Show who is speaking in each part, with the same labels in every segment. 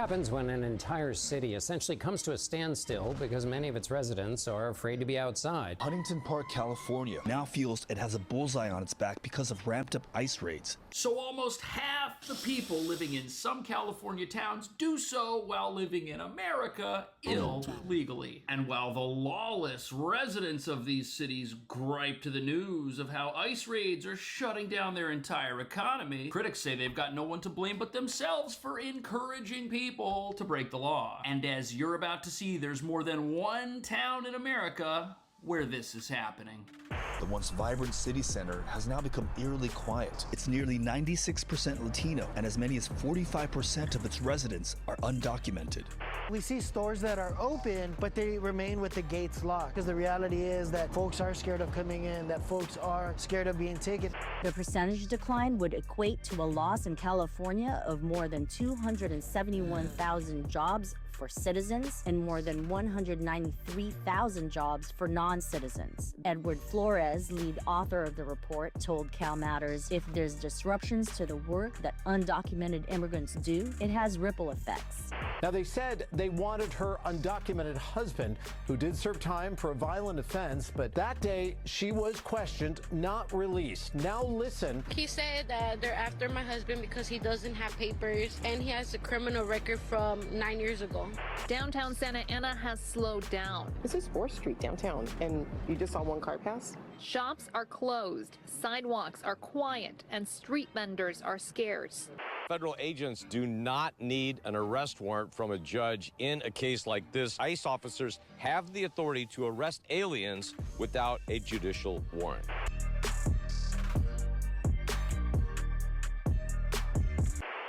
Speaker 1: happens when an entire city essentially comes to a standstill because many of its residents are afraid to be outside.
Speaker 2: Huntington Park, California now feels it has a bullseye on its back because of ramped up ice raids.
Speaker 3: So almost half the people living in some California towns do so while living in America illegally. And while the lawless residents of these cities gripe to the news of how ice raids are shutting down their entire economy, critics say they've got no one to blame but themselves for encouraging people to break the law. And as you're about to see, there's more than one town in America where this is happening.
Speaker 2: The once vibrant city center has now become eerily quiet. It's nearly 96% Latino, and as many as 45% of its residents are undocumented.
Speaker 4: We see stores that are open, but they remain with the gates locked. Because the reality is that folks are scared of coming in, that folks are scared of being taken.
Speaker 5: The percentage decline would equate to a loss in California of more than 271,000 jobs for citizens and more than 193,000 jobs for non-citizens. Edward Flores, lead author of the report, told Cal Matters, if there's disruptions to the work that undocumented immigrants do, it has ripple effects.
Speaker 6: Now, they said they wanted her undocumented husband, who did serve time for a violent offense, but that day she was questioned, not released. Now listen.
Speaker 7: He said that they're after my husband because he doesn't have papers and he has a criminal record from 9 years ago.
Speaker 8: Downtown Santa Ana has slowed down.
Speaker 9: This is 4th Street downtown, and you just saw one car pass?
Speaker 8: Shops are closed, sidewalks are quiet, and street vendors are scarce.
Speaker 10: Federal agents do not need an arrest warrant from a judge in a case like this. ICE officers have the authority to arrest aliens without a judicial warrant.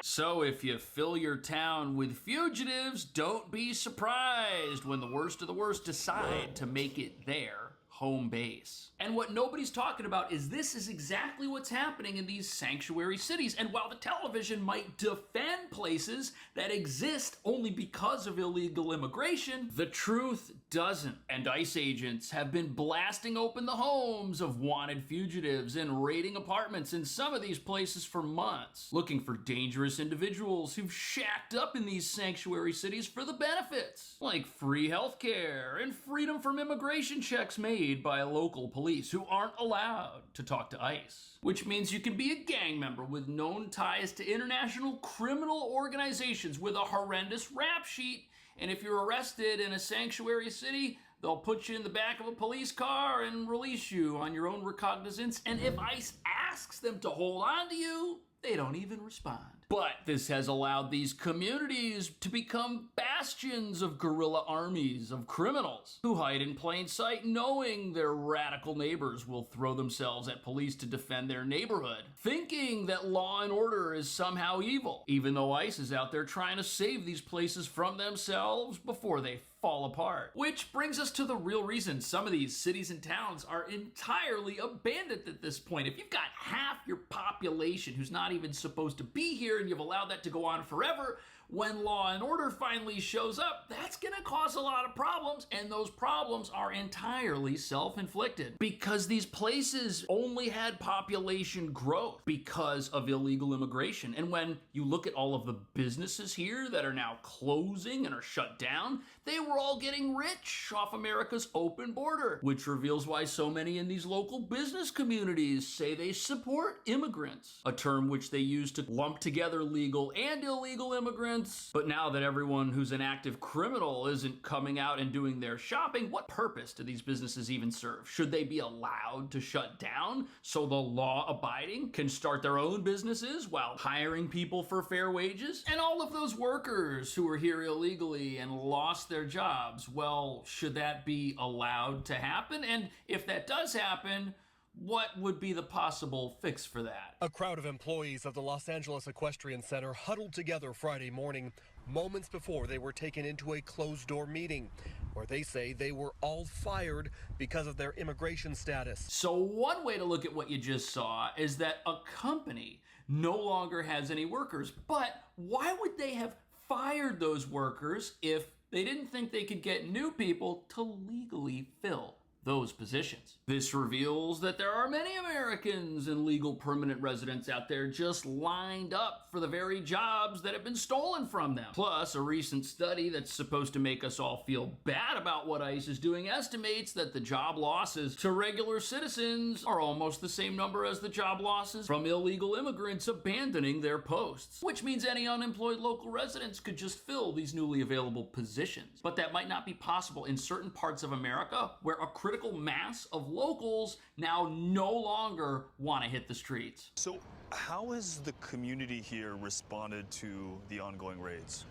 Speaker 3: So if you fill your town with fugitives, don't be surprised when the worst of the worst decide to make it their home base. And what nobody's talking about is this is exactly what's happening in these sanctuary cities. And while the television might defend places that exist only because of illegal immigration, the truth doesn't. And ICE agents have been blasting open the homes of wanted fugitives and raiding apartments in some of these places for months, looking for dangerous individuals who've shacked up in these sanctuary cities for the benefits, like free healthcare and freedom from immigration checks made by local police who aren't allowed to talk to ICE. Which means you can be a gang member with known ties to international criminal organizations with a horrendous rap sheet, and if you're arrested in a sanctuary city, they'll put you in the back of a police car and release you on your own recognizance, and if ICE asks them to hold on to you, they don't even respond. But this has allowed these communities to become bastions of guerrilla armies of criminals who hide in plain sight knowing their radical neighbors will throw themselves at police to defend their neighborhood, thinking that law and order is somehow evil, even though ICE is out there trying to save these places from themselves before they fall apart. Which brings us to the real reason some of these cities and towns are entirely abandoned at this point. If you've got half your population who's not even supposed to be here and you've allowed that to go on forever, when law and order finally shows up, that's gonna cause a lot of problems, and those problems are entirely self-inflicted because these places only had population growth because of illegal immigration. And when you look at all of the businesses here that are now closing and are shut down, they were all getting rich off America's open border, which reveals why so many in these local business communities say they support immigrants, a term which they use to lump together legal and illegal immigrants. But now that everyone who's an active criminal isn't coming out and doing their shopping, what purpose do these businesses even serve? Should they be allowed to shut down so the law-abiding can start their own businesses while hiring people for fair wages? And all of those workers who are here illegally and lost their jobs, well, should that be allowed to happen? And if that does happen, what would be the possible fix for that?
Speaker 11: A crowd of employees of the Los Angeles Equestrian Center huddled together Friday morning, moments before they were taken into a closed-door meeting, where they say they were all fired because of their immigration status.
Speaker 3: So one way to look at what you just saw is that a company no longer has any workers. But why would they have fired those workers if they didn't think they could get new people to legally fill those positions. This reveals that there are many Americans and legal permanent residents out there just lined up for the very jobs that have been stolen from them. Plus, a recent study that's supposed to make us all feel bad about what ICE is doing estimates that the job losses to regular citizens are almost the same number as the job losses from illegal immigrants abandoning their posts, which means any unemployed local residents could just fill these newly available positions. But that might not be possible in certain parts of America where a critical mass of locals now no longer want to hit the streets.
Speaker 12: So how has the community here responded to the ongoing raids?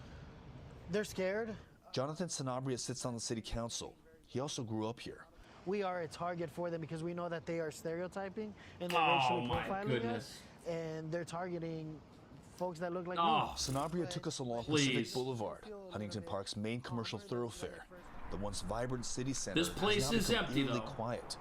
Speaker 4: They're scared.
Speaker 2: Jonathan Sanabria sits on the city council. He also grew up here.
Speaker 4: We are a target for them because we know that they are stereotyping and they're racially profiling us, and they're targeting folks that look like me.
Speaker 2: Sanabria took us along Pacific Boulevard, Huntington Park's main commercial thoroughfare. The once vibrant city center
Speaker 3: This place is empty,
Speaker 2: eerily
Speaker 3: though.
Speaker 2: quiet.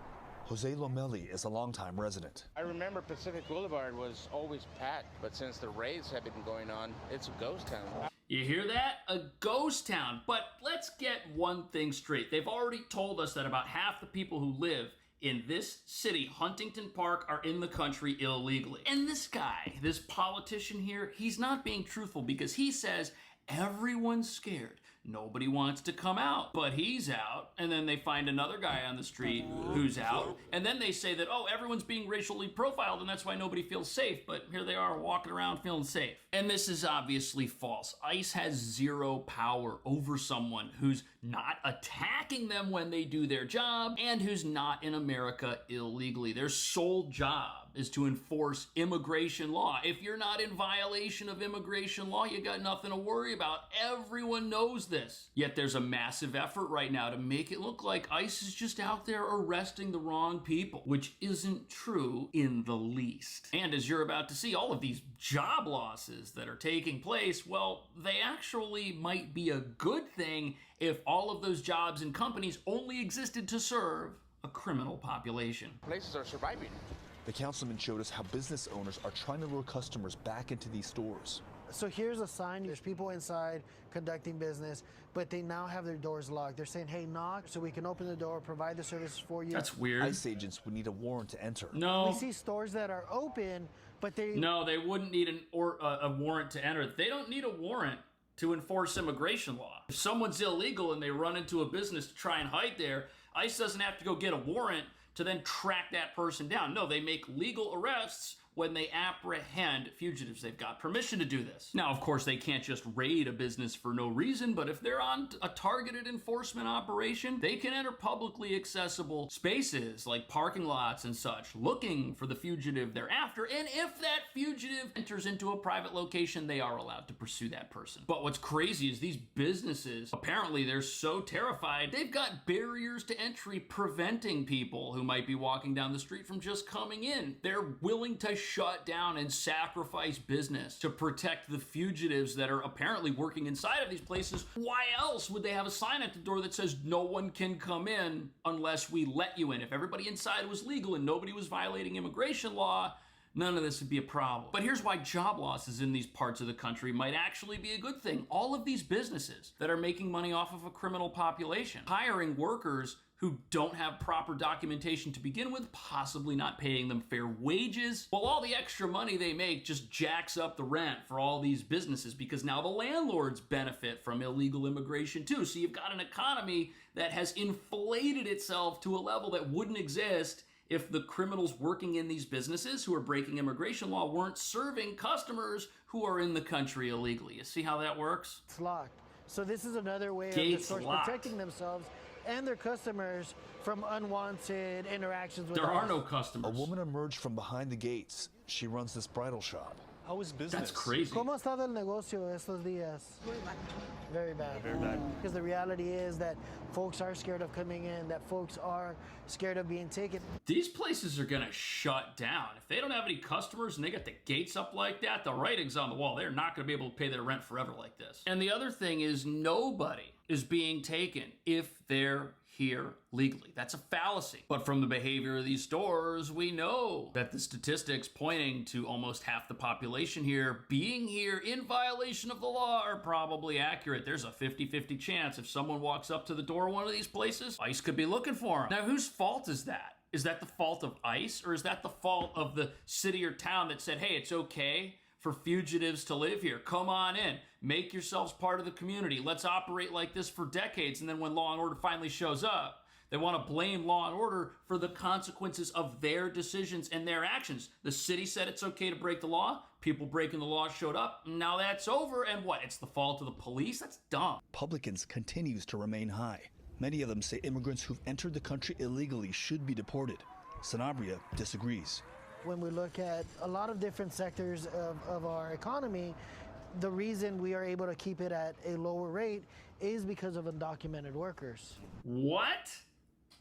Speaker 2: Jose Lomeli is a longtime resident.
Speaker 13: I remember Pacific Boulevard was always packed, but since the raids have been going on, it's a ghost town.
Speaker 3: You hear that? A ghost town. But let's get one thing straight. They've already told us that about half the people who live in this city, Huntington Park, are in the country illegally. And this guy, this politician here, he's not being truthful because he says everyone's scared. Nobody wants to come out, but he's out. And then they find another guy on the street who's out. And then they say that, oh, everyone's being racially profiled and that's why nobody feels safe. But here they are walking around feeling safe. And this is obviously false. ICE has zero power over someone who's not attacking them when they do their job and who's not in America illegally. Their sole job is to enforce immigration law. If you're not in violation of immigration law, you got nothing to worry about. Everyone knows this. Yet there's a massive effort right now to make it look like ICE is just out there arresting the wrong people, which isn't true in the least. And as you're about to see, all of these job losses that are taking place, well, they actually might be a good thing if all of those jobs and companies only existed to serve a criminal population.
Speaker 13: Places are surviving.
Speaker 2: The councilman showed us how business owners are trying to lure customers back into these stores.
Speaker 4: So here's a sign. There's people inside conducting business, but they now have their doors locked. They're saying, hey, knock, so we can open the door, provide the services for you.
Speaker 3: That's weird.
Speaker 2: ICE agents would need a warrant to enter.
Speaker 3: No.
Speaker 4: We see stores that are open, but they...
Speaker 3: No, they wouldn't need a warrant to enter. They don't need a warrant to enforce immigration law. If someone's illegal and they run into a business to try and hide there, ICE doesn't have to go get a warrant to then track that person down. No, they make legal arrests when they apprehend fugitives. They've got permission to do this. Now, of course, they can't just raid a business for no reason, but if they're on a targeted enforcement operation, they can enter publicly accessible spaces like parking lots and such, looking for the fugitive they're after. And if that fugitive enters into a private location, they are allowed to pursue that person. But what's crazy is these businesses, apparently they're so terrified, they've got barriers to entry preventing people who might be walking down the street from just coming in. They're willing to shut down and sacrifice business to protect the fugitives that are apparently working inside of these places. Why else would they have a sign at the door that says no one can come in unless we let you in? If everybody inside was legal and nobody was violating immigration law, none of this would be a problem. But here's why job losses in these parts of the country might actually be a good thing. All of these businesses that are making money off of a criminal population, hiring workers who don't have proper documentation to begin with, possibly not paying them fair wages. Well, all the extra money they make just jacks up the rent for all these businesses because now the landlords benefit from illegal immigration too. So you've got an economy that has inflated itself to a level that wouldn't exist if the criminals working in these businesses who are breaking immigration law weren't serving customers who are in the country illegally. You see how that works?
Speaker 4: It's locked. So this is another way of
Speaker 3: Gates
Speaker 4: the stores
Speaker 3: locked.
Speaker 4: protecting themselves and their customers from unwanted interactions with
Speaker 3: There
Speaker 4: us.
Speaker 3: are no customers.
Speaker 2: A woman emerged from behind the gates. She runs this bridal shop.
Speaker 12: How is business?
Speaker 3: That's crazy.
Speaker 4: ¿Cómo ha estado el negocio estos días? Very bad.
Speaker 12: Very bad.
Speaker 4: Because the reality is that folks are scared of coming in, that folks are scared of being taken.
Speaker 3: These places are gonna shut down. If they don't have any customers and they got the gates up like that, the writing's on the wall. They're not gonna be able to pay their rent forever like this. And the other thing is nobody is being taken if they're here legally. That's a fallacy. But from the behavior of these stores, we know that the statistics pointing to almost half the population here being here in violation of the law are probably accurate. There's a 50-50 chance if someone walks up to the door of one of these places, ICE could be looking for them. Now, whose fault is that? Is that the fault of ICE, or is that the fault of the city or town that said, hey, it's okay for fugitives to live here? Come on in. Make yourselves part of the community. Let's operate like this for decades. And then when law and order finally shows up, they want to blame law and order for the consequences of their decisions and their actions. The city said it's okay to break the law. People breaking the law showed up. Now that's over. And what? It's the fault of the police? That's dumb.
Speaker 2: Republicans continues to remain high. Many of them say immigrants who've entered the country illegally should be deported. Sanabria disagrees.
Speaker 4: When we look at a lot of different sectors of our economy, the reason we are able to keep it at a lower rate is because of undocumented workers.
Speaker 3: What?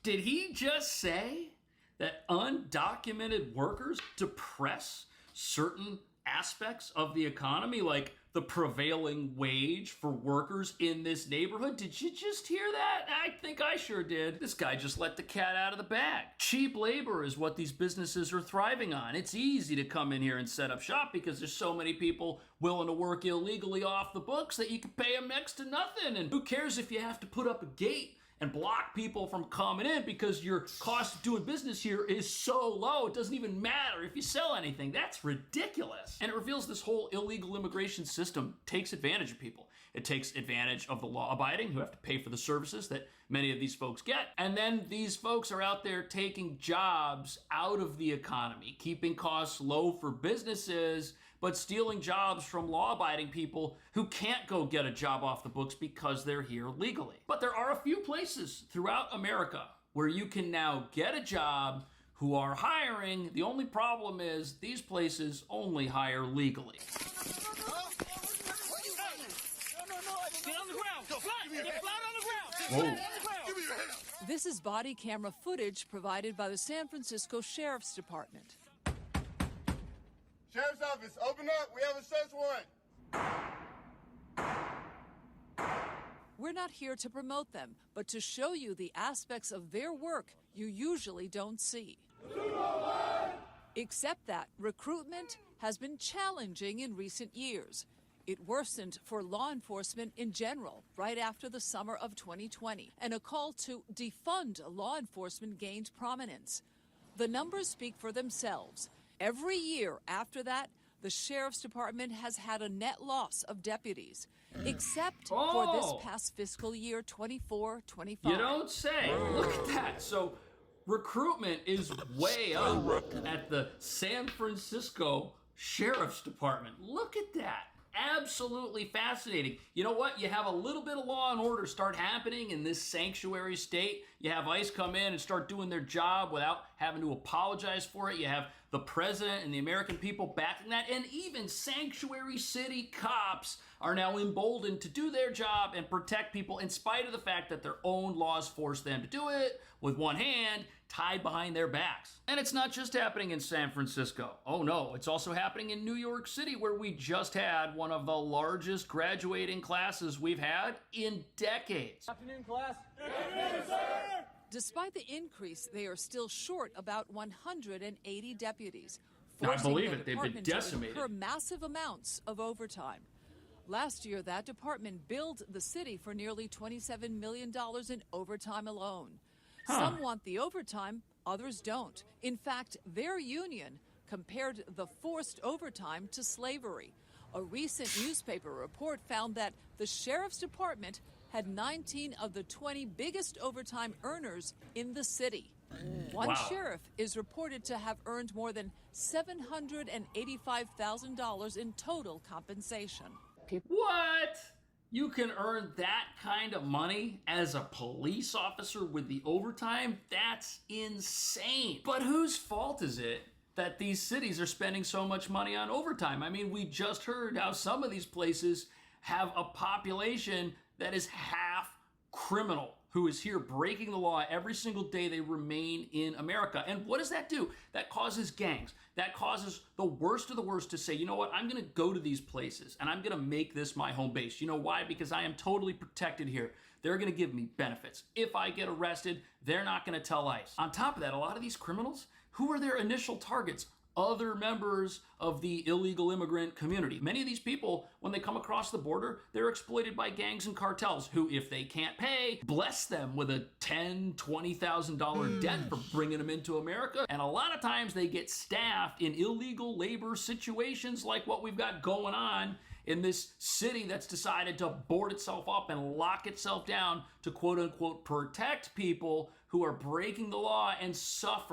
Speaker 3: Did he just say that undocumented workers depress certain aspects of the economy, like the prevailing wage for workers in this neighborhood? Did you just hear that? I think I sure did. This guy just let the cat out of the bag. Cheap labor is what these businesses are thriving on. It's easy to come in here and set up shop because there's so many people willing to work illegally off the books that you can pay them next to nothing. And who cares if you have to put up a gate and block people from coming in because your cost of doing business here is so low, it doesn't even matter if you sell anything. That's ridiculous. And it reveals this whole illegal immigration system takes advantage of people. It takes advantage of the law-abiding who have to pay for the services that many of these folks get. And then these folks are out there taking jobs out of the economy, keeping costs low for businesses, but stealing jobs from law-abiding people who can't go get a job off the books because they're here legally. But there are a few places throughout America where you can now get a job who are hiring. The only problem is these places only hire legally. Whoa.
Speaker 14: This is body camera footage provided by the San Francisco Sheriff's Department.
Speaker 15: Sheriff's Office, open up. We have a search warrant.
Speaker 14: We're not here to promote them, but to show you the aspects of their work you usually don't see. Except that recruitment has been challenging in recent years. It worsened for law enforcement in general right after the summer of 2020, and a call to defund law enforcement gained prominence. The numbers speak for themselves. Every year after that, the Sheriff's Department has had a net loss of deputies, except for this past fiscal year, 24-25.
Speaker 3: You don't say. Look at that. So recruitment is way up at the San Francisco Sheriff's Department. Look at that. Absolutely fascinating. You know what? You have a little bit of law and order start happening in this sanctuary state. You have ICE come in and start doing their job without having to apologize for it. You have the president and the American people backing that. And even sanctuary city cops are now emboldened to do their job and protect people in spite of the fact that their own laws force them to do it with one hand tied behind their backs. And it's not just happening in San Francisco. Oh no, it's also happening in New York City, where we just had one of the largest graduating classes we've had in decades.
Speaker 14: Afternoon, class. Afternoon, sir. Despite the increase, they are still short about 180 deputies,
Speaker 3: I believe
Speaker 14: forcing
Speaker 3: it.
Speaker 14: the
Speaker 3: They've been
Speaker 14: department to
Speaker 3: decimated.
Speaker 14: incur massive amounts of overtime. Last year, that department billed the city for nearly $27 million in overtime alone. Some want the overtime, others don't. In fact, their union compared the forced overtime to slavery. A recent newspaper report found that the Sheriff's Department had 19 of the 20 biggest overtime earners in the city. One sheriff is reported to have earned more than $785,000 in total compensation.
Speaker 3: What? You can earn that kind of money as a police officer with the overtime? That's insane. But whose fault is it that these cities are spending so much money on overtime? I mean, we just heard how some of these places have a population that is half criminal. who is here breaking the law every single day they remain in America. And what does that do? That causes gangs. That causes the worst of the worst to say, you know what, I'm gonna go to these places and I'm gonna make this my home base. You know why? Because I am totally protected here. They're gonna give me benefits. If I get arrested, they're not gonna tell ICE. On top of that, a lot of these criminals, who are their initial targets? Other members of the illegal immigrant community. Many of these people, when they come across the border, they're exploited by gangs and cartels who, if they can't pay, bless them with a $10,000, $20,000 debt for bringing them into America. And a lot of times they get staffed in illegal labor situations like what we've got going on in this city that's decided to board itself up and lock itself down to quote unquote protect people who are breaking the law and suffer